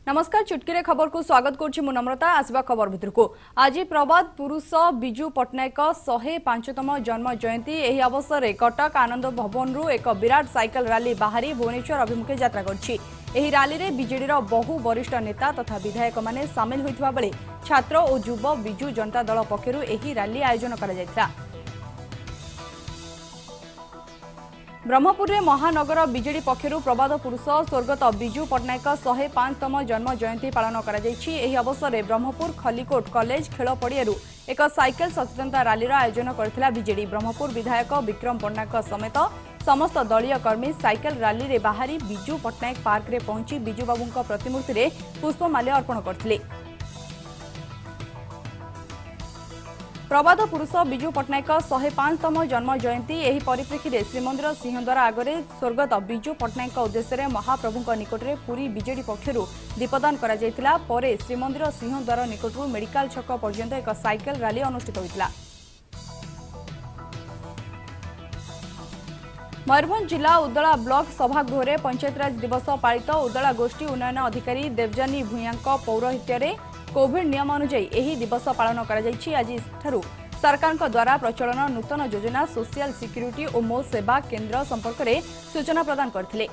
नमस्कार चुटकी रे खबर को स्वागत करुछि मु नम्रता। आसबा खबर भितर को आज प्रबाद पुरुष बिजू पट्टनायक 105तम जन्म जयंती। एही अवसर में कटक आनंद भवन रु एक विराट साइकेल रैली बाहरी भुवनेश्वर अभिमुखे यात्रा करछि। एही रैली रे बीजेडी बहु वरिष्ठ नेता तथा विधायक माने सामिल होइतबा बेले छात्र और युव बिजू जनता दल पक्षरु एही रैली आयोजन करा जायतिला। ब्रह्मपुर में महानगर बीजेडी पक्षर प्रबाद पुरुष स्वर्गत बिजू पट्टनायक 105तम जन्म जयंती पालन कर अवसर में ब्रह्मपुर खलीकोट कॉलेज खेल पड़ियारू एक साइकेल सचेतनता रैलीर आयोजन करथिला बीजेडी। ब्रह्मपुर विधायक विक्रम पट्टनायक समेत समस्त दलीय कर्मी साइकेल रैली रे बाहरी बिजू पट्टनायक पार्क रे पहुंची बिजू बाबू प्रतिमूर्ति रे पुष्पमाल्य अर्पण करथिले। प्रबाद पुरुष बिजू पट्टनायक 105तम जन्म जयंती एही परिप्रेक्षी में श्रीमंदिर सिंहद्वार आगे स्वर्गत बिजू पट्टनायक उद्देश्य महाप्रभु निकट में पूरी बीजेडी पक्षर दीपदान करा जायतिला। परे श्रीमंदिर सिंहद्वार निकट मेडिकल छक पर्यंत एक साइकेल रैली अनुष्ठित होइतिला। मयूरभंज जिला उदला ब्लॉक सभागृह पंचायतराज दिवस पालित। उदला गोष्ठी उन्नयन अधिकारी देवजानी भूयां पौरोहित्य कोविड नियम अनुଯାयी एही दिवस पालन करा जायछि। आज सरकार द्वारा प्रचलन नूतन योजना सोशल सिक्यूरिटी और मो सेवा केन्द्र संपर्क में सूचना प्रदान करथिले।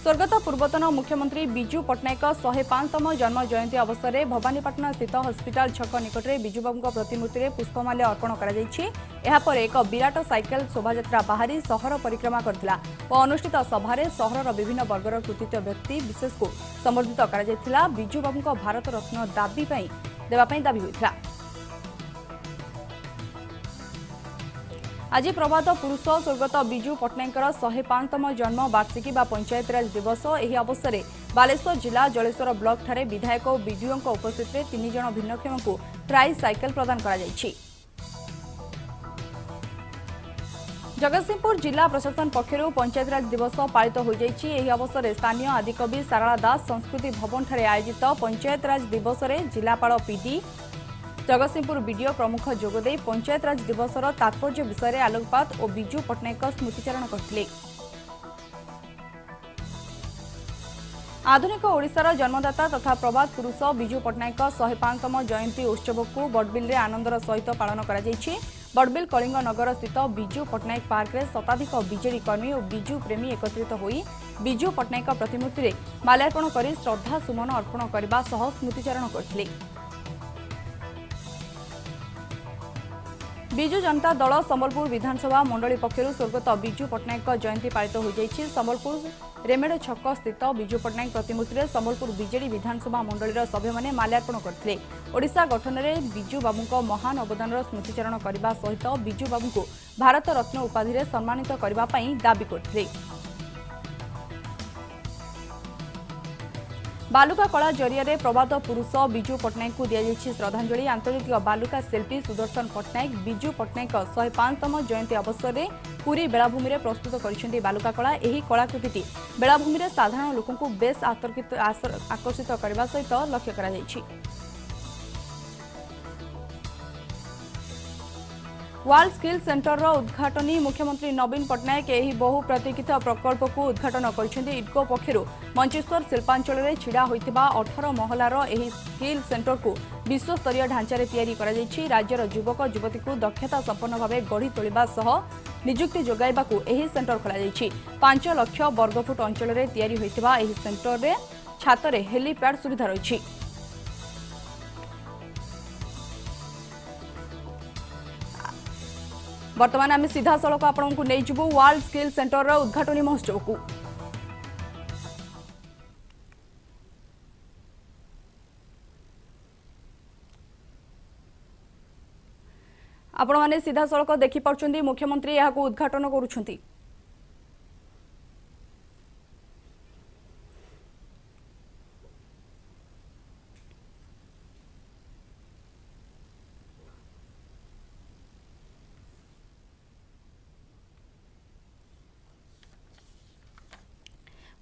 स्वर्गत पूर्वतन मुख्यमंत्री बिजू पट्टनायक 105तम जन्म जयंती अवसर में भवानीपाटना स्थित हॉस्पिटल छक निकट में बिजू बाबू प्रतिमूर्ति में पुष्पमाल्य अर्पण करा जायछि। एहा पर एक विराट साइकेल शोभायात्रा बाहरी सहर परिक्रमा करथिला और अनुष्ठित सभारे सहरर विभिन्न वर्गर कृतित्व व्यक्ति विशेष को संबर्धित करा जायथिला। बिजू बाबू भारत रत्न दाबी होइथिला। आज प्रभात पुरुष स्वर्गत बिजू पट्टनायक 105तम जन्म वार्षिकी बा पंचायतराज दिवस। एही अवसर में बालेश्वर जिला जलेश्वर ब्लॉक ठारे विधायक और बीडीओ उपस्थित में 3 जण भिन्नक्षम को प्राइज साइकेल प्रदान करा जायछि। जगतसिंहपुर जिला प्रशासन पक्षर पंचायतराज दिवस पालित हो जायछि। एही अवसर में स्थानीय आदिकवि सारला दास संस्कृति भवन ठारे आयोजित पंचायतराज दिवस में जिलापाल पीडी जगतसिंहपुर बीडीओ प्रमुख जोगदे पंचायतराज दिवसर तात्पर्य विषय आलोकपात और बिजू पट्टनायक स्मृतिचारण करथिले। आधुनिक ओडिशार जन्मदाता तथा प्रबाद पुरुष बिजू पट्टनायक 105तम जयंती उत्सव को बड़बिल रे आनंदर सहित पालन करा जायछि। बड़बिल कलिंग नगर स्थित बिजू पट्टनायक पार्क रे शताधिक बीजेडी कर्मी और बिजू प्रेमी एकत्रित होई बिजू पट्टनायक प्रतिमूर्ति रे माल्यार्पण करी श्रद्धा सुमन अर्पण करबा सह स्मृतिचारण करथिले। बिजू जनता दल संबलपुर विधानसभा मंडली पक्षर स्वर्गत बिजू पट्टनायक जयंती पालित हो जायछि। संबलपुर रेमेड छक स्थित बिजू पट्टनायक प्रतिमूर्ति रे संबलपुर बीजेडी विधानसभा मंडलीर सभ्य माने माल्यार्पण करथिले। ओडिशा गठन में बिजू बाबू महान अवदान स्मृतिचारण करने सहित बिजू बाबू को भारत रत्न उपाधि रे सम्मानित करबा पई दाबी करथिले। बालुका कला जरिया प्रबाद पुरुष बिजू पट्टनायक को दिया श्रद्धांजलि। आंतर्जातिक बालुका शिल्पी सुदर्शन पट्टनायक बिजू पट्टनायक 105तम जयंती अवसर में पूरी बेलाभूमि में प्रस्तुत कर बालुका कला। यही कलाकृति बेलाभूमि में साधारण लोक बेस आकर्षित करने सहित लक्ष्य करा जायछि। वर्ल्ड स्किल सेंटर उद्घाटनी मुख्यमंत्री नवीन पट्टनायक यही बहु प्रतीक्षित प्रकल्प को उद्घाटन कर इडको पक्षर मंचेश्वर शिल्पांचल में छिड़ा होइतिबा 18 महलार यही स्किल सेंटर को विश्वस्तरीय ढांचा तैयारी करा जायछि। राज्यर युवक युवती को दक्षता संपन्न भाव गढ़ी तोलिबा सह नियुक्ति जोगाइबाकू यही सेंटर खोला जायछि। 5 लाख वर्गफुट अंचल में तैयारी होइतिबा यही सेंटर में छातरे हेलीपैड सुविधा रही। वर्तमान आम सीधा सड़क आपको नहीं जीवु वर्ल्ड स्किल सेंटर उद्घाटनी महोत्सव को। आपण माने सीधा सड़क देखि पारछंती मुख्यमंत्री यहां को उद्घाटन करूछंती।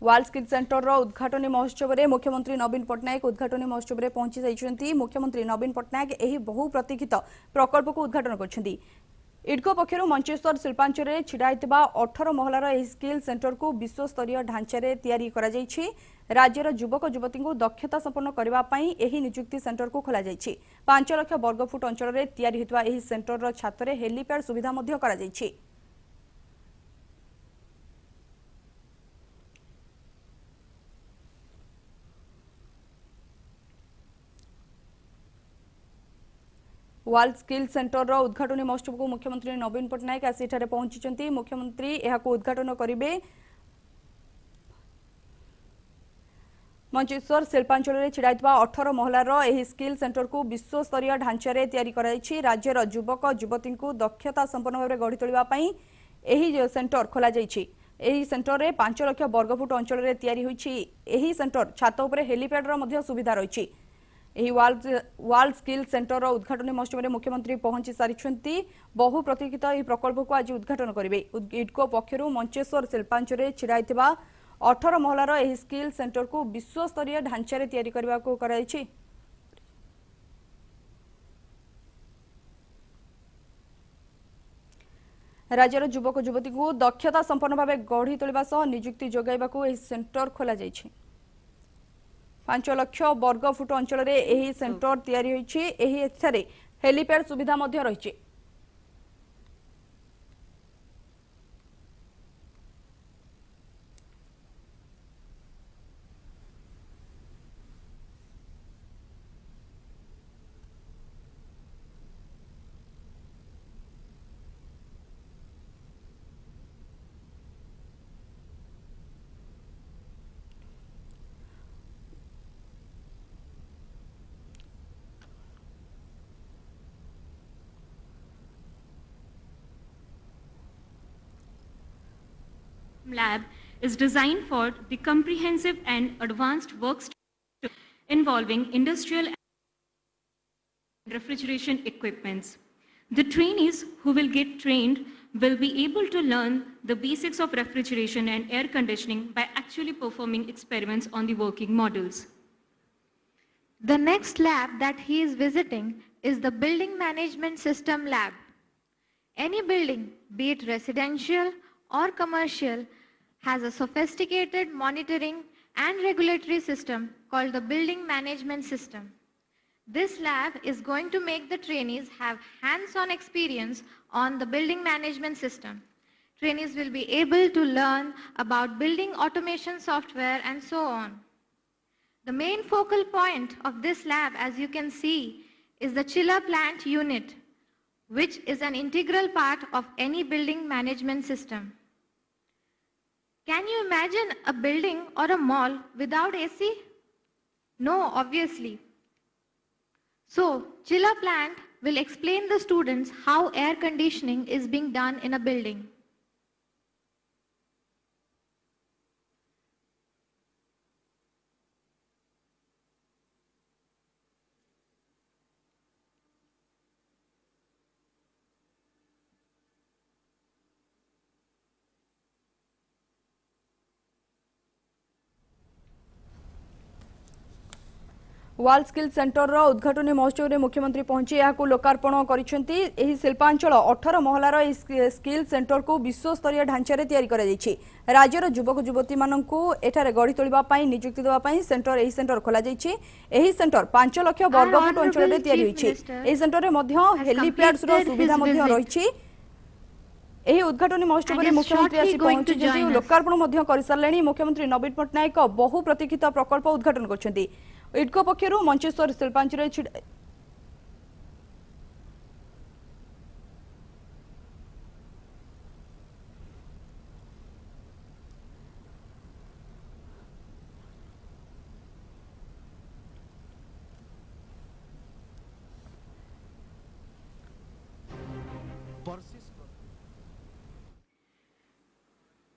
वर्ल्ड स्किल सेंटर उद्घाटनी महोत्सव में मुख्यमंत्री नवीन पट्टनायक उद्घाटनी महोत्सव में पहुंची जाइछंती। मुख्यमंत्री नवीन पट्टनायक यही बहु प्रतीक्षित प्रकल्प को उद्घाटन करछंती। इडको पक्षर मंचेश्वर शिल्पांचल में छिड़ाई 18 महलार यह स्किल सेंटर को विश्वस्तरीय ढांचारे तैयारी करा जायछि। राज्यर युवक युवती को दक्षता संपन्न करने यह निजुक्ति सेंटर को खोल 5 लाख वर्गफुट अंचल में तैयारी होता यह सेंटर छात हेलीपैड सुविधा मध्य करा जायछि। वर्ल्ड स्किल सेंटर उद्घाटन महोत्सव को मुख्यमंत्री नवीन पट्टनायक आसी पहुंची। मुख्यमंत्री यह उद्घाटन करेंगे। मंचेश्वर शिल्पांचल में छिड़ाई 18 महलार यह स्किल सेंटर को विश्वस्तरीय ढांचारे तैयारी कराई। राज्यर युवक युवती को दक्षता संपन्न भाव गढ़ी तोड़ाई यह सेंटर खोल सेंटर में 5 लाख वर्गफुट अंचल में तैयारी होई सेंटर छात उपर हेलीपैड सुविधा रही। वर्ल्ड स्किल सेंटर उद्घाटन महोत्सव में मुख्यमंत्री पहुंची सारी बहु प्रतीक्षित यह प्रकल्प को आज उद्घाटन करेंगे। इडको पक्षर मंचेश्वर शिल्पांचल में छिड़ाई 18 महलार यह स्किल सेंटर को विश्वस्तरीय ढांचारे तैयारी करने को कराई। राज्यर युवक युवती को दक्षता संपन्न भाव गढ़ी तोड़ने सह निजुक्ति जोगाइबा को यह सेंटर खोल 5 लाख वर्गफुट अंचल में यह सेंटर तैयारी होती हेलीपैड सुविधा रही। Lab is designed for the comprehensive and advanced work involving industrial and refrigeration equipments. The trainees who will get trained will be able to learn the basics of refrigeration and air conditioning by actually performing experiments on the working models. The next lab that he is visiting is the Building Management System Lab. Any building, be it residential or commercial, has a sophisticated monitoring and regulatory system called the Building Management System. This lab is going to make the trainees have hands-on experience on the building management system. Trainees will be able to learn about building automation software and so on. The main focal point of this lab, as you can see, is the chiller plant unit, which is an integral part of any building management system. Can you imagine a building or a mall without AC? No, obviously. So, chiller plant will explain the students how air conditioning is being done in a building. World skill centre उद्घाटन महोत्सव में मुख्यमंत्री पहुंची यहां लोकार्पण करिसेंती। एही Shilpanchal 18 महलार skill centre को विश्वस्तरीय ढांचारे तैयारी करा जायछि। राज्यर युवक युवती माननकु एठारे गढ़ी तोड़िबा पई नियुक्ति देबा पई एही सेंटर खोला जायछि। एही सेंटर 5 लाख वर्गफुट अंचल में तैयारी होइछि। एही सेंटर रे मध्य हेलीपैड्स रो सुविधा मध्य रहिछि। एही उद्घाटन महोत्सव में मुख्यमंत्री आसी पहुंची लोकार्पण मध्य कर सारलेनी। मुख्यमंत्री नवीन पट्टनायक बहु प्रतीक्षित प्रकल्प उद्घाटन करछन्ती। इडको पक्षर Mancheswar Shilpanchal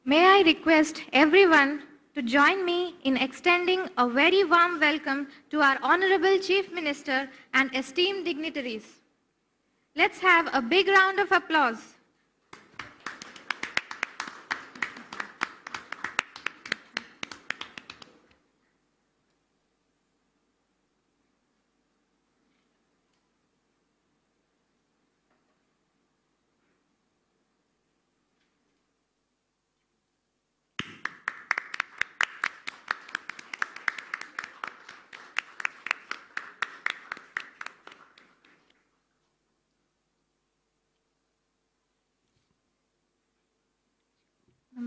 May I request everyone to join me in extending a very warm welcome to our Honorable Chief Minister and esteemed dignitaries. Let's have a big round of applause.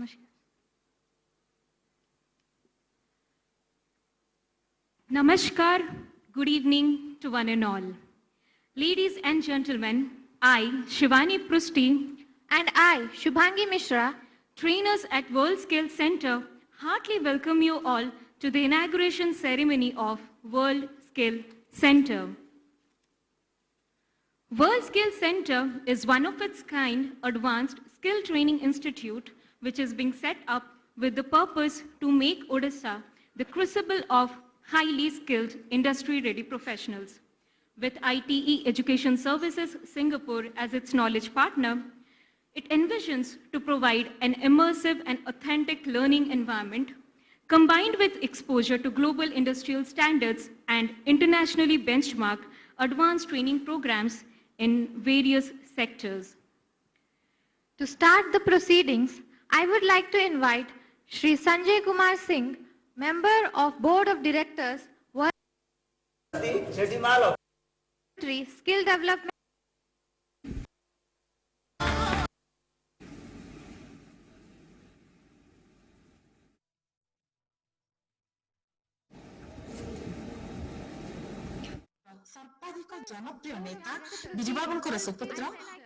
Namaskar. Namaskar, good evening to one and all. Ladies and gentlemen, I, Shivani Prusti, And I, Shubhangi Mishra, trainers at World Skills Center, heartily welcome you all to the inauguration ceremony of World Skills Center. World Skills Center is one of its kind advanced skill training institute which is being set up with the purpose to make Odisha the crucible of highly skilled industry-ready professionals. With ITE Education Services Singapore as its knowledge partner, it envisions to provide an immersive and authentic learning environment combined with exposure to global industrial standards and internationally benchmarked advanced training programs in various sectors. to start the proceedings, I would like to invite Shri Sanjay Kumar Singh, Member of Board of Directors, World Skill Development. सर्वाधिक जनप्रिय नेता विजयबाबुंकर सुपुत्र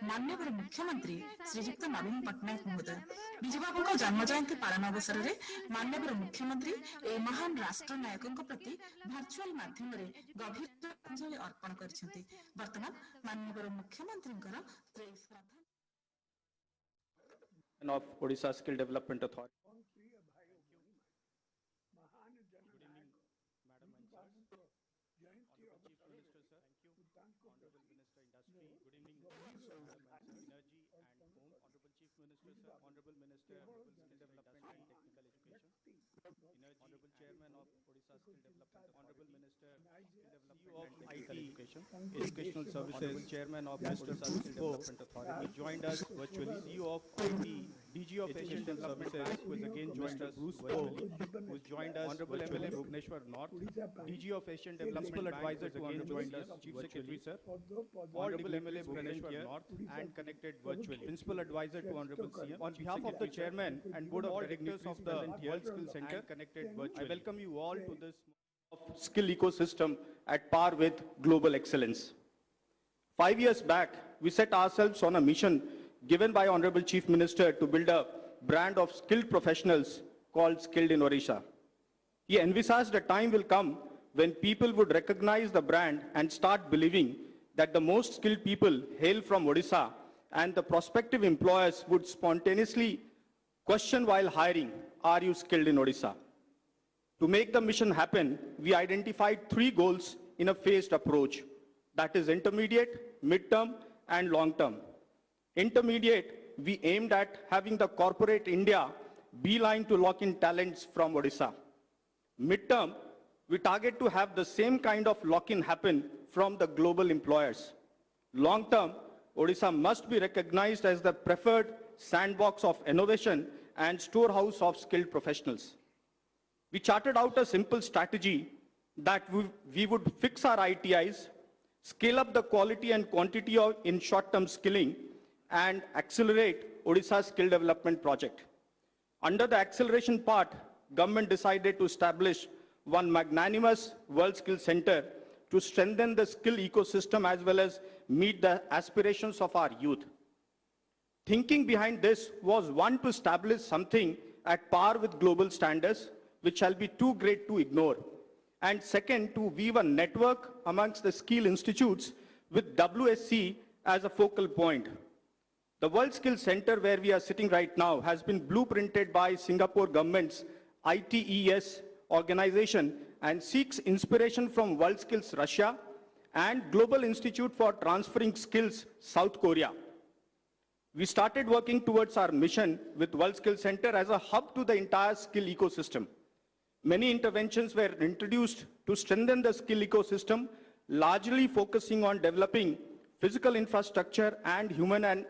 माननीय मुख्यमंत्री श्रीजुक्त नवीन पट्टनायक महोदय विजयबाबुंक जन्म जयंती पालन अवसर में माननीय मुख्यमंत्री ए महान राष्ट्र नायकों प्रति वर्चुअल माध्यम गभीर श्रद्धांजलि अर्पण करछन्ति। वर्तमान माननीय मुख्यमंत्री of Odisha Skill Development Authority. Honorable Minister, Skill Development and Technical Education, Honorable Chairman of Odisha Skill Development, Honorable Minister, Skill Development and Technical Education, Educational Services, Chairman of Odisha Skill Development Authority, joined us virtually. CEO of IT, DG of Asian Services, who has again joined us virtually, who has joined us. Honorable MLA Bhubaneswar North, DG of Asian Development Advisor, who again joined us. Chief Secretary, sir. Honorable MLA Bhubaneswar North and connected virtually. Principal Advisor to Honorable CM. On behalf of the Chairman and Board of Directors of the World Skills Center, connected virtually, I welcome you all to this skill ecosystem at par with global excellence. 5 years back, we set ourselves on a mission given by Honorable Chief Minister to build a brand of skilled professionals called Skilled in Odisha. He envisaged a time will come when people would recognize the brand and start believing that the most skilled people hail from Odisha, and the prospective employers would spontaneously question while hiring, are you skilled in Odisha? To make the mission happen, we identified 3 goals in a phased approach, that is intermediate, mid-term, and long-term. Intermediate, we aimed at having the corporate India beeline to lock in talents from Odisha. Mid-term, we target to have the same kind of lock-in happen from the global employers. Long-term, Odisha must be recognized as the preferred sandbox of innovation and storehouse of skilled professionals. We charted out a simple strategy that we would fix our ITIs, scale up the quality and quantity in short-term skilling, and accelerate Odisha's skill development project. Under the acceleration part, government decided to establish one magnanimous World Skills Center to strengthen the skill ecosystem as well as meet the aspirations of our youth. Thinking behind this was, one, to establish something at par with global standards, which shall be too great to ignore. And second, to weave a network amongst the skill institutes with WSC as a focal point. The World Skills Center, where we are sitting right now, has been blueprinted by Singapore government's ITES organization and seeks inspiration from World Skills Russia and Global Institute for Transferring Skills South Korea. We started working towards our mission with World Skills Center as a hub to the entire skill ecosystem. Many interventions were introduced to strengthen the skill ecosystem, largely focusing on developing physical infrastructure and human and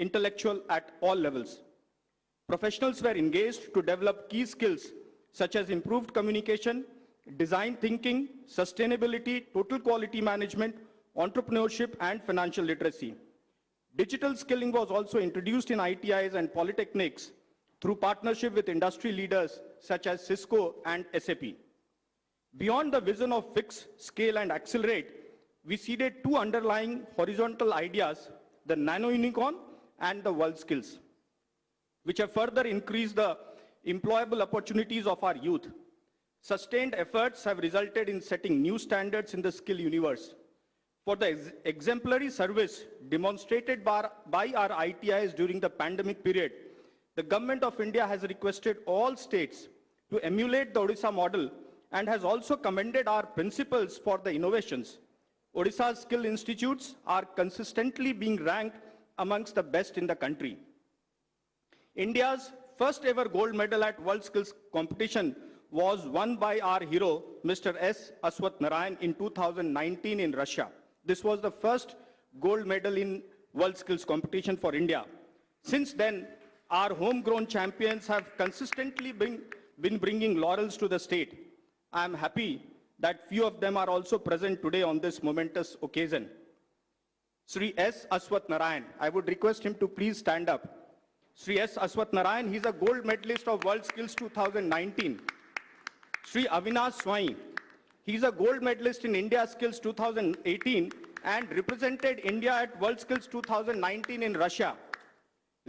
intellectual at all levels. Professionals were engaged to develop key skills such as improved communication, design thinking, sustainability, total quality management, entrepreneurship, and financial literacy. Digital skilling was also introduced in ITIs and polytechnics through partnership with industry leaders such as Cisco and SAP. Beyond the vision of fix, scale, and accelerate, we seeded two underlying horizontal ideas, the nano unicorn and the world skills, which have further increased the employable opportunities of our youth. Sustained efforts have resulted in setting new standards in the skill universe. For the exemplary service demonstrated by our ITIs during the pandemic period, the Government of India has requested all states to emulate the Odisha model and has also commended our principals for the innovations. Odisha's skill institutes are consistently being ranked amongst the best in the country. India's first ever gold medal at World Skills Competition was won by our hero, Mr. S. Aswath Narayan, in 2019 in Russia. This was the first gold medal in World Skills Competition for India. Since then, our homegrown champions have consistently been bringing laurels to the state. I am happy that few of them are also present today on this momentous occasion. Sri S. Aswath Narayan, I would request him to please stand up. Sri S. Aswath Narayan, he's a gold medalist of World Skills 2019. Sri Avinash Swai, he's a gold medalist in India Skills 2018 and represented India at World Skills 2019 in Russia.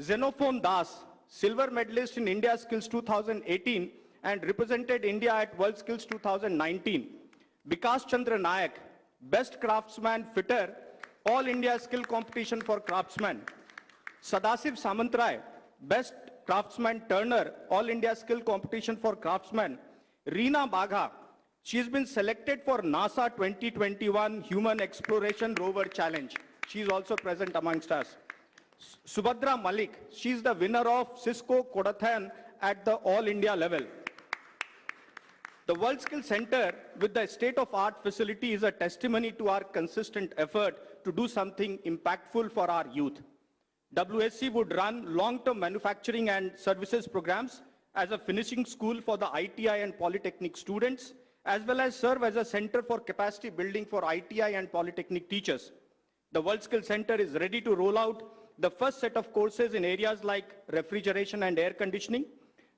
Xenophon Das, silver medalist in India Skills 2018 and represented India at World Skills 2019. Vikas Chandra Nayak, best craftsman fitter, All India Skill Competition for Craftsmen. Sadasiv Samantray, best craftsman turner, All India Skill Competition for Craftsmen. Reena Bagha, she's been selected for NASA 2021 Human Exploration Rover Challenge. She's also present amongst us. Subhadra Malik, she's the winner of Cisco Codathon at the All India level. The World Skills Center with the state-of-art facility is a testimony to our consistent effort to do something impactful for our youth. WSC would run long-term manufacturing and services programs as a finishing school for the ITI and Polytechnic students, as well as serve as a center for capacity building for ITI and Polytechnic teachers. The World Skills Center is ready to roll out the first set of courses in areas like refrigeration and air conditioning,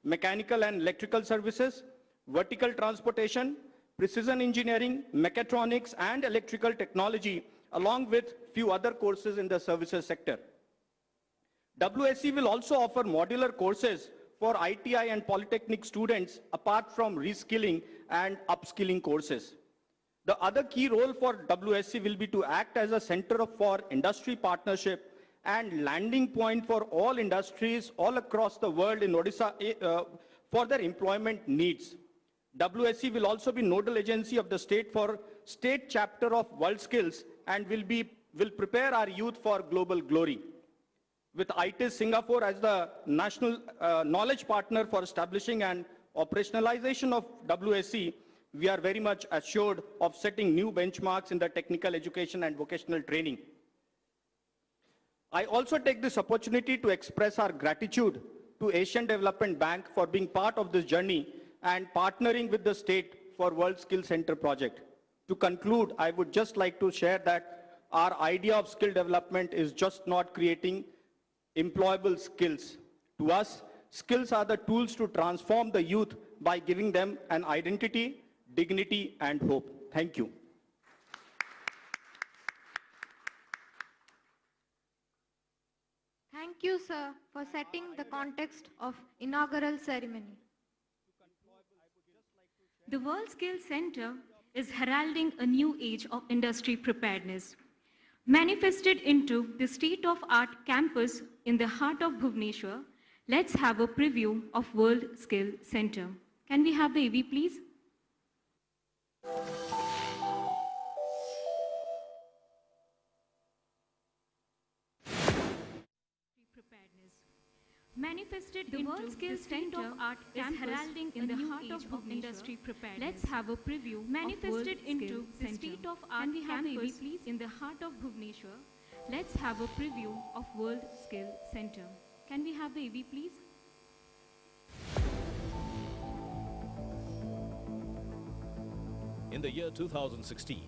mechanical and electrical services, vertical transportation, precision engineering, mechatronics, and electrical technology, along with few other courses in the services sector. WSC will also offer modular courses for ITI and Polytechnic students apart from reskilling and upskilling courses. The other key role for WSC will be to act as a center for industry partnership and landing point for all industries all across the world in Odisha for their employment needs. WSC will also be nodal agency of the state for state chapter of World Skills and will prepare our youth for global glory. With ITIS Singapore as the national knowledge partner for establishing and operationalization of WSC, we are very much assured of setting new benchmarks in the technical education and vocational training. I also take this opportunity to express our gratitude to Asian Development Bank for being part of this journey and partnering with the state for World Skills Center project. To conclude, I would just like to share that our idea of skill development is just not creating employable skills. To us, skills are the tools to transform the youth by giving them an identity, dignity, and hope. Thank you. Thank you, sir, for setting the context of inaugural ceremony. The World Skills Center is heralding a new age of industry preparedness. Manifested into the state-of-art campus in the heart of Bhubaneswar, let's have a preview of World Skills Center. Can we have the AV, please? Manifested the World Skills Center is heralding in the heart of industry preparedness. Let's have a preview. Manifested into the state-of-art campus in the heart of Bhubaneswar. Let's have a preview of World Skills Center. Can we have the AV, please? In the year 2016,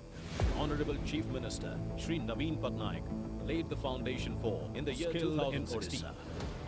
Honorable Chief Minister Shri Naveen Patnaik laid the foundation for in the year 2016.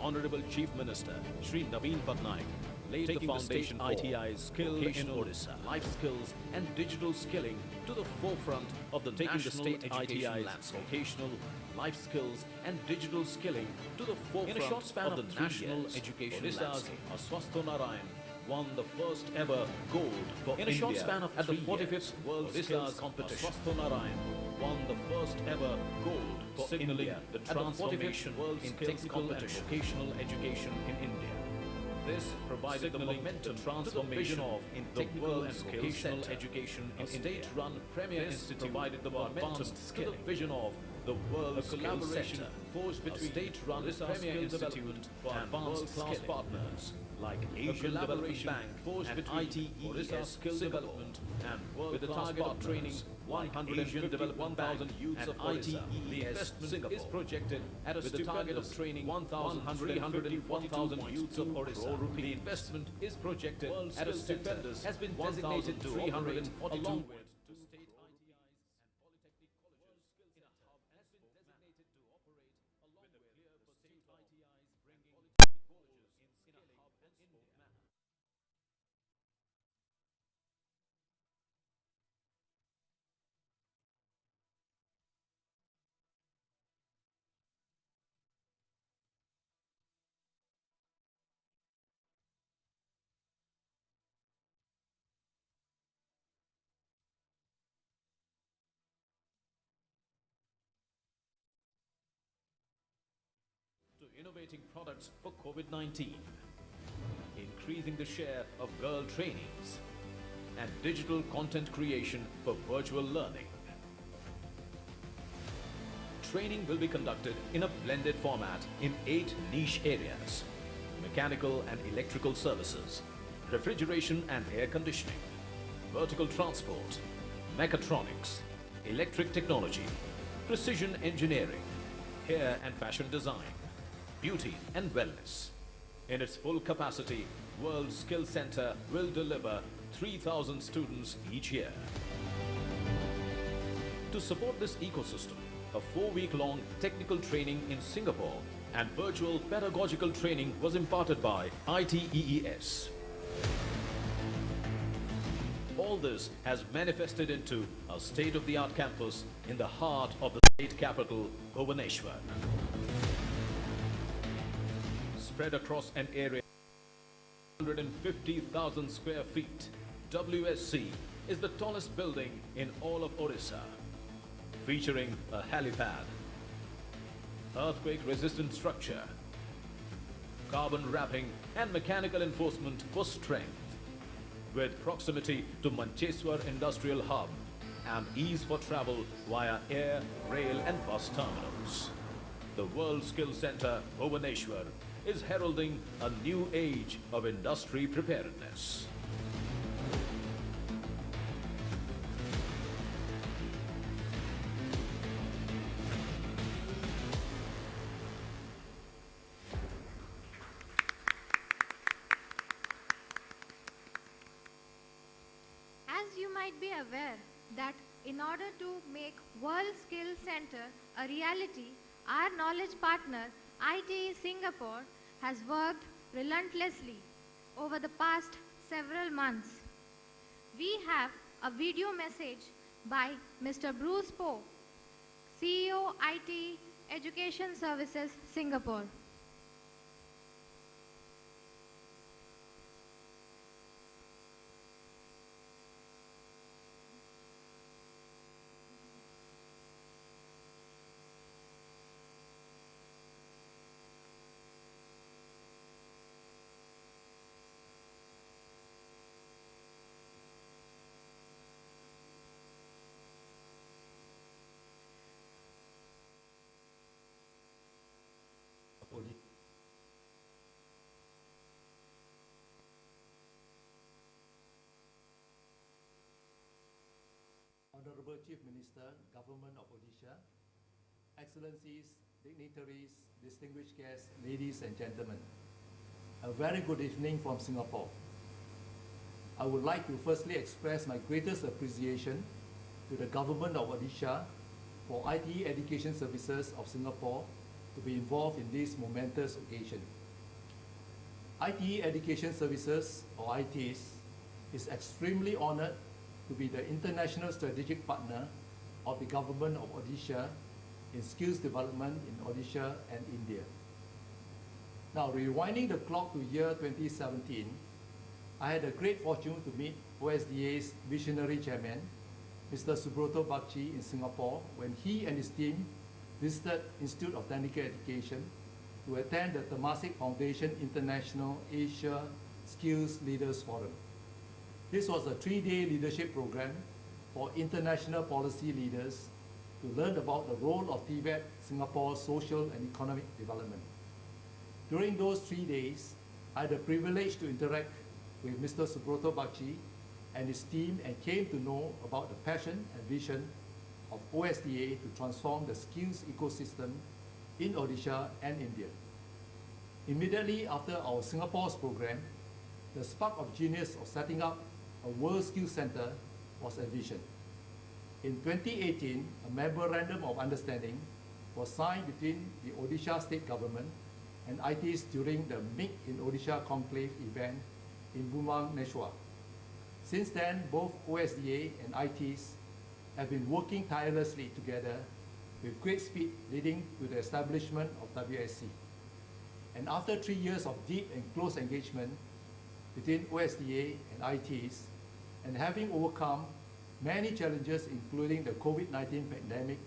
Honorable Chief Minister Shri Naveen Patnaik laid the foundation for ITI's skill in Odisha, life skills and digital skilling to the forefront of the national education landscape. Vocational, life skills and digital skilling to the forefront in a short span of the national education landscape. Swastho Narayan won the first ever gold for in a short span of at the 45th World Skills Competition. Swastho Narayan won the first ever gold for signaling the transformation in technical and vocational education in India. This provided the momentum transformation of in technical and vocational education in India. State-run Premier Institute provided the momentum to the vision of the World Collaboration forged between state-run Premier Institute and world-class partners like Asian Development Bank forged between ITES Skill Development and with the target of training 151,000 youths of Odisha. The investment is projected at with the target of training 151,000 youths of Odisha. The investment is projected at a stupendous has been designated to 342 along with to state ITIs and polytechnic colleges in a hub has been designated to operate along with a clear pursuit ITIs bringing polytechnic colleges in a hub and spoke manner. To innovating products for COVID-19, increasing the share of girl trainees, and digital content creation for virtual learning. Training will be conducted in a blended format in 8 niche areas: mechanical and electrical services, refrigeration and air conditioning, vertical transport, mechatronics, electric technology, precision engineering, hair and fashion design, beauty and wellness. In its full capacity, World Skill Center will deliver 3,000 students each year. To support this ecosystem, a 4-week-long technical training in Singapore and virtual pedagogical training was imparted by ITES. All this has manifested into a state-of-the-art campus in the heart of the state capital, Bhubaneswar. Spread across an area of 150,000 square feet, WSC is the tallest building in all of Odisha, featuring a helipad, earthquake-resistant structure, carbon wrapping and mechanical enforcement for strength, with proximity to Mancheswar Industrial Hub and ease for travel via air, rail and bus terminals. The World Skill Center, Bhubaneswar, is heralding a new age of industry preparedness. As you might be aware that in order to make World Skill Center a reality, our knowledge partner ITE Singapore has worked relentlessly over the past several months. We have a video message by Mr. Bruce Poe, CEO ITE Education Services Singapore. Honorable Chief Minister, Government of Odisha, Excellencies, dignitaries, distinguished guests, ladies and gentlemen, a very good evening from Singapore. I would like to firstly express my greatest appreciation to the Government of Odisha for ITE Education Services of Singapore to be involved in this momentous occasion. ITE Education Services, or ITS, is extremely honored to be the international strategic partner of the government of Odisha in skills development in Odisha and India. Now, rewinding the clock to year 2017, I had a great fortune to meet OSDA's visionary chairman, Mr. Subroto Bakshi, in Singapore when he and his team visited Institute of Technical Education to attend the Temasek Foundation International Asia Skills Leaders Forum. This was a 3-day leadership program for international policy leaders to learn about the role of TVET, Singapore's social and economic development. During those 3 days, I had the privilege to interact with Mr. Subroto Bakshi and his team and came to know about the passion and vision of OSDA to transform the skills ecosystem in Odisha and India. Immediately after our Singapore's program, the spark of genius of setting up a World Skills Center was envisioned. In 2018, a memorandum of understanding was signed between the Odisha state government and ITs during the Meet in Odisha Conclave event in Bhubaneswar. Since then, both OSDA and ITs have been working tirelessly together with great speed, leading to the establishment of WSC. And after 3 years of deep and close engagement between OSDA and ITs, and having overcome many challenges including the COVID-19 pandemic,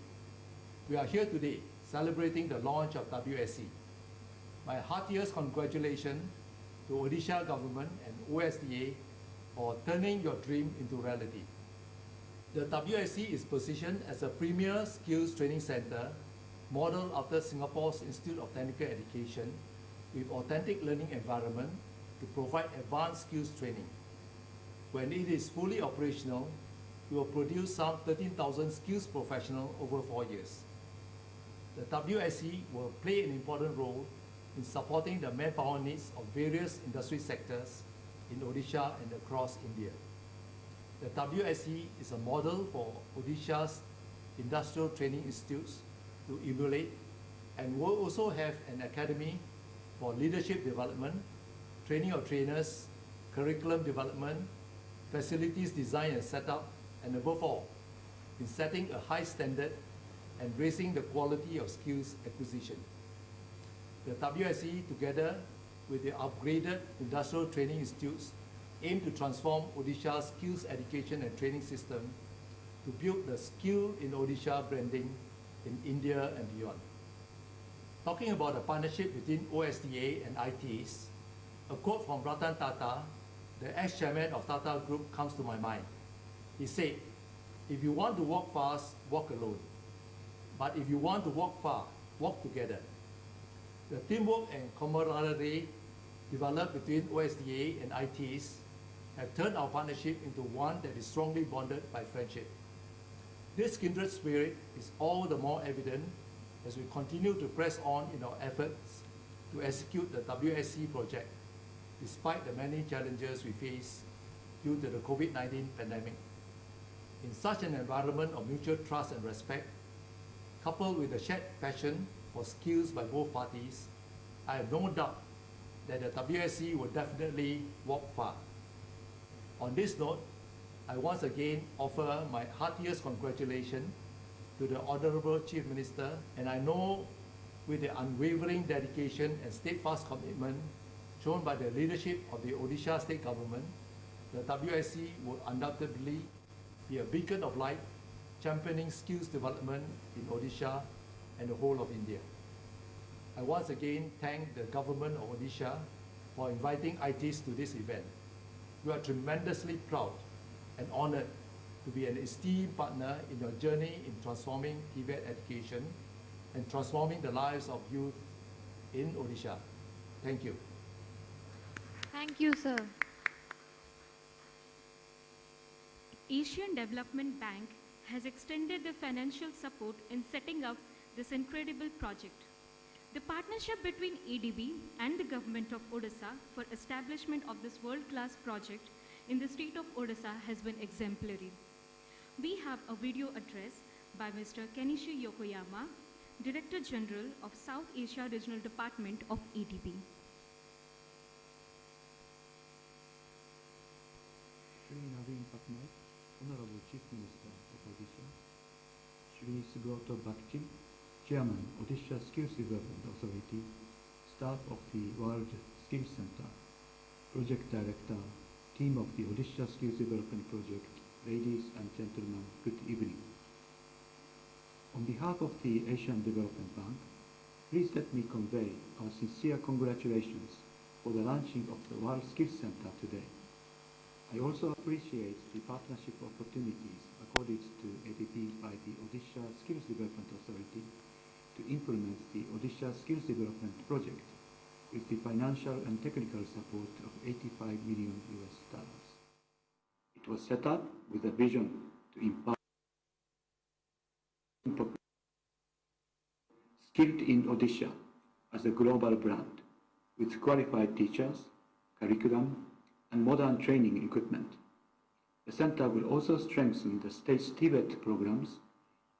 we are here today celebrating the launch of WSC. My heartiest congratulations to Odisha government and OSDA for turning your dream into reality. The WSC is positioned as a premier skills training center modeled after Singapore's Institute of Technical Education with authentic learning environment to provide advanced skills training. When it is fully operational, we will produce some 13,000 skills professionals over 4 years. The WSC will play an important role in supporting the manpower needs of various industry sectors in Odisha and across India. The WSC is a model for Odisha's industrial training institutes to emulate, and will also have an academy for leadership development, training of trainers, curriculum development, facilities design and setup, and above all, in setting a high standard and raising the quality of skills acquisition. The WSC, together with the upgraded industrial training institutes, aim to transform Odisha's skills education and training system to build the skill in Odisha branding in India and beyond. Talking about a partnership between OSDA and ITs, a quote from Ratan Tata, the ex-chairman of Tata Group, comes to my mind. He said, "If you want to walk fast, walk alone. But if you want to walk far, walk together." The teamwork and camaraderie developed between OSDA and ITs have turned our partnership into one that is strongly bonded by friendship. This kindred spirit is all the more evident as we continue to press on in our efforts to execute the WSC project, despite the many challenges we face due to the COVID-19 pandemic. In such an environment of mutual trust and respect, coupled with the shared passion for skills by both parties, I have no doubt that the WSC will definitely walk far. On this note, I once again offer my heartiest congratulations to the Honorable Chief Minister, and I know with the unwavering dedication and steadfast commitment shown by the leadership of the Odisha State Government, the WSC will undoubtedly be a beacon of light championing skills development in Odisha and the whole of India. I once again thank the government of Odisha for inviting ITs to this event. We are tremendously proud and honored to be an esteemed partner in your journey in transforming TVET education and transforming the lives of youth in Odisha. Thank you. Thank you, sir. Asian Development Bank has extended the financial support in setting up this incredible project. The partnership between ADB and the government of Odisha for establishment of this world-class project in the state of Odisha has been exemplary. We have a video address by Mr. Kenichi Yokoyama, Director General of South Asia Regional Department of ADB. Shri Naveen Patnaik, Honorable Chief Minister of Odisha, Shri Subroto Bakchi, Chairman, Odisha Skills Development Authority, staff of the World Skills Center, Project Director, team of the Odisha Skills Development Project, ladies and gentlemen, good evening. On behalf of the Asian Development Bank, please let me convey our sincere congratulations for the launching of the World Skills Center today. I also appreciate the partnership opportunities accorded to ADB by the Odisha Skills Development Authority to implement the Odisha Skills Development Project with the financial and technical support of $85 million. It was set up with a vision to empower skilled in Odisha as a global brand with qualified teachers, curriculum, and modern training equipment. The center will also strengthen the state's Tibet programs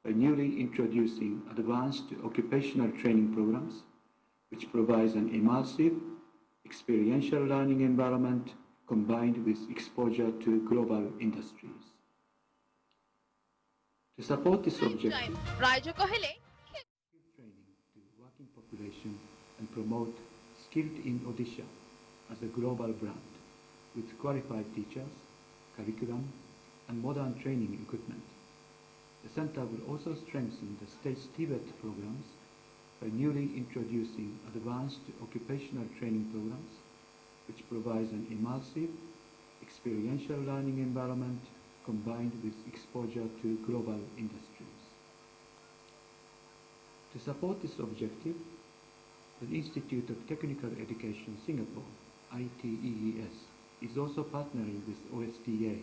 by newly introducing advanced occupational training programs, which provides an immersive, experiential learning environment combined with exposure to global industries. To support this objective, training to working population and promote skilled in Odisha as a global brand with qualified teachers, curriculum, and modern training equipment. The center will also strengthen the state's Tibet programs by newly introducing advanced occupational training programs, which provides an immersive, experiential learning environment combined with exposure to global industries. To support this objective, the Institute of Technical Education Singapore, ITEES, is also partnering with OSDA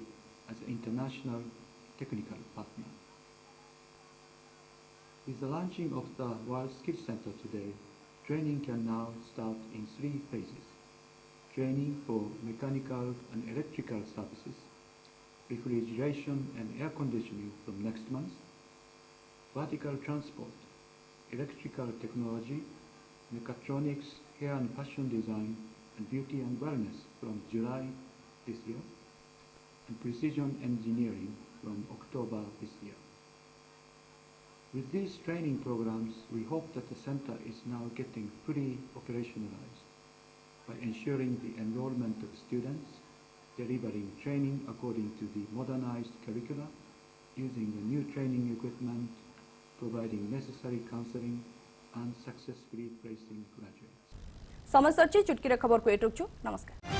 as an international technical partner. With the launching of the World Skills Center today, training can now start in 3 phases. Training for mechanical and electrical services, refrigeration and air conditioning from next month, vertical transport, electrical technology, mechatronics, hair and fashion design, and beauty and wellness from July this year, and precision engineering from October this year. With these training programs, we hope that the center is now getting fully operationalized by ensuring the enrollment of students, delivering training according to the modernized curricula, using the new training equipment, providing necessary counseling, and successfully placing graduates. समस्या चुटकी खबर को एटुकछु नमस्कार।